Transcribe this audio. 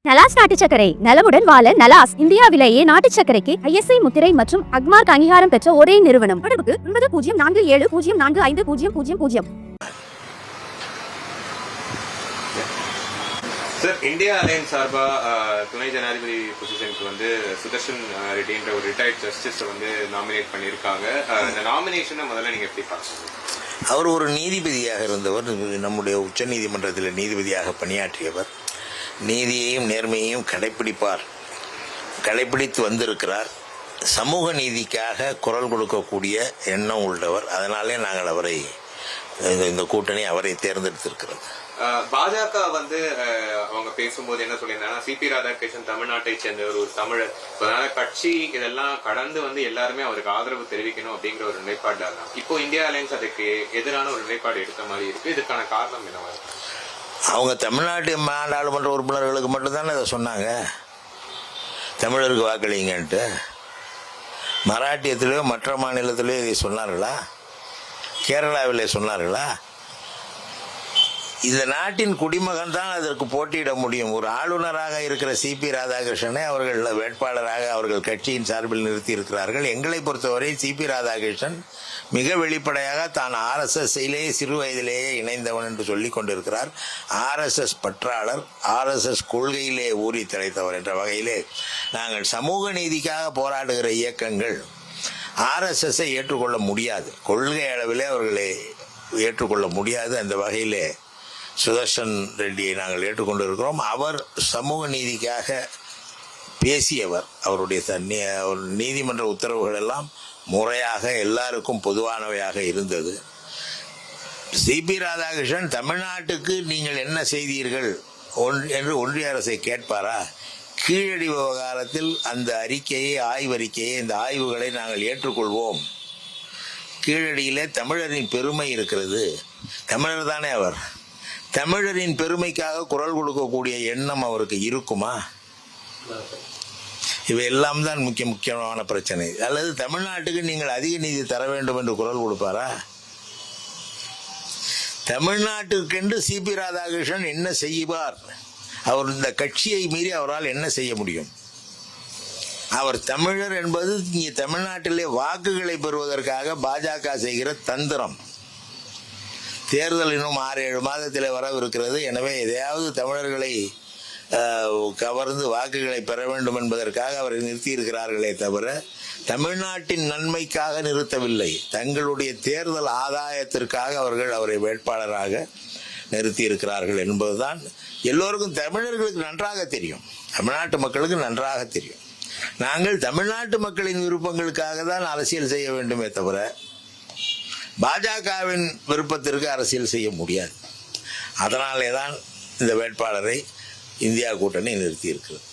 நலாஸ் நாட்டு சர்க்கரை நலமுடன் வாழ நலாஸ் இந்தியாவிலேயே நாட்டு சர்க்கரைக்கு ISI முத்திரை மற்றும் அக்மார்க் அங்கீகாரம் பெற்ற ஒரே நிறுவனம். தொடர்புக்கு 9047045000. சார், இந்தியா அலையன்ஸ் சார்பா துணை ஜனாதிபதி பொசிஷனுக்கு வந்து சுதர்ஷன் ரெட்டின்ற ஒரு ரிட்டையர்ட் ஜஸ்டிஸ் வந்து நாமினேட் பண்ணியிருக்காங்க. இந்த நாமினேஷனை முதல்ல நீங்க எப்படி பார்க்கணும்? அவர் ஒரு நீதிபதியாக இருந்தவர், நம்முடைய உச்ச நீதிமன்றத்தில் நீதிபதியாக பணியாற்றியவர். நீதியையும் நேர்மையையும் கடைப்பிடித்து வந்திருக்கிறார். சமூக நீதிக்காக குரல் கொடுக்கக்கூடிய எண்ணம் உள்ளவர். அதனாலே நாங்கள் அவரை இந்த கூட்டணி அவரை தேர்ந்தெடுத்திருக்கிறது. பாஜக வந்து அவங்க பேசும்போது என்ன சொல்லியிருந்தாங்கன்னா, CP ராதாகிருஷ்ணன் தமிழ்நாட்டை சேர்ந்தவர், ஒரு தமிழர், அதனால கட்சி இதெல்லாம் கடந்து வந்து எல்லாருமே அவருக்கு ஆதரவு தெரிவிக்கணும் அப்படிங்கிற ஒரு நிலைப்பாடு தான். இப்போ இந்தியா அலையன்ஸ் அதுக்கு எதிரான ஒரு நிலைப்பாடு எடுத்த மாதிரி இருக்கு. இதுக்கான காரணம் என்னவா இருக்கு? அவங்க தமிழ்நாட்டு நாடாளுமன்ற உறுப்பினர்களுக்கு மட்டும்தானே இதை சொன்னாங்க, தமிழருக்கு வாக்களிங்கன்ட்டு. மராட்டியத்திலேயோ மற்ற மாநிலத்திலேயோ இதை சொன்னார்களா? கேரளாவிலே சொன்னார்களா? இந்த நாட்டின் குடிமகன் தான் அதற்கு போட்டியிட முடியும். ஒரு ஆளுநராக இருக்கிற CP ராதாகிருஷ்ணனை அவர்கள் வேட்பாளராக அவர்கள் கட்சியின் சார்பில் நிறுத்தி இருக்கிறார்கள். எங்களை பொறுத்தவரை CP ராதாகிருஷ்ணன் மிக வெளிப்படையாக தான் RSSயிலே சிறு வயதிலேயே இணைந்தவன் என்று சொல்லிக் கொண்டிருக்கிறார். RSS பற்றாளர், RSS கொள்கையிலே ஊறி திளைத்தவர் என்ற வகையிலே நாங்கள் சமூக நீதிக்காக போராடுகிற இயக்கங்கள் RSSஐ ஏற்றுக்கொள்ள முடியாது, கொள்கை அளவிலே அவர்களை ஏற்றுக்கொள்ள முடியாது. அந்த வகையிலே சுதர்ஷன் ரெட்டியை நாங்கள் ஏற்றுக்கொண்டிருக்கிறோம். அவர் சமூக நீதிக்காக பேசியவர். அவருடைய நீதிமன்ற உத்தரவுகள் எல்லாம் முறையாக எல்லாருக்கும் பொதுவானவையாக இருந்தது. CP ராதாகிருஷ்ணன் தமிழ்நாட்டுக்கு நீங்கள் என்ன செய்தீர்கள் என்று ஒன்றிய அரசை கேட்பாரா? கீழடி விவகாரத்தில் அந்த ஆய்வறிக்கையை இந்த ஆய்வுகளை நாங்கள் ஏற்றுக்கொள்வோம். கீழடியிலே தமிழரின் பெருமை இருக்கிறது. தமிழர் தானே அவர். தமிழரின் பெருமைக்காக குரல் கொடுக்கக்கூடிய எண்ணம் அவருக்கு இருக்குமா? இவையெல்லாம் தான் முக்கியமான பிரச்சனை. அல்லது தமிழ்நாட்டுக்கு நீங்கள் அதிக நீதி தர வேண்டும் என்று குரல் கொடுப்பாரா? தமிழ்நாட்டுக்கென்று CP ராதாகிருஷ்ணன் என்ன செய்வார்? அவர் இந்த கட்சியை மீறி அவரால் என்ன செய்ய முடியும்? அவர் தமிழர் என்பது இங்கே தமிழ்நாட்டிலே வாக்குகளை பெறுவதற்காக பாஜக செய்கிற தந்திரம். தேர்தல் இன்னும் 6-7 மாதத்தில் வரவிருக்கிறது. எனவே எதையாவது தமிழர்களை கவர்ந்து வாக்குகளை பெற வேண்டும் என்பதற்காக அவரை நிறுத்தியிருக்கிறார்களே தவிர தமிழ்நாட்டின் நன்மைக்காக நிறுத்தவில்லை. தங்களுடைய தேர்தல் ஆதாயத்திற்காக அவர்கள் அவரை வேட்பாளராக நிறுத்தியிருக்கிறார்கள் என்பதுதான் எல்லோருக்கும், தமிழர்களுக்கு நன்றாக தெரியும், தமிழ்நாட்டு மக்களுக்கு நன்றாக தெரியும். நாங்கள் தமிழ்நாட்டு மக்களின் விருப்பங்களுக்காக தான் அரசியல் செய்ய வேண்டுமே தவிர பாஜகவின் விருப்பத்திற்கு அரசியல் செய்ய முடியாது. அதனாலே தான் இந்த வேட்பாளரை இந்தியா கூட்டணி நிறுத்தியிருக்கிறது.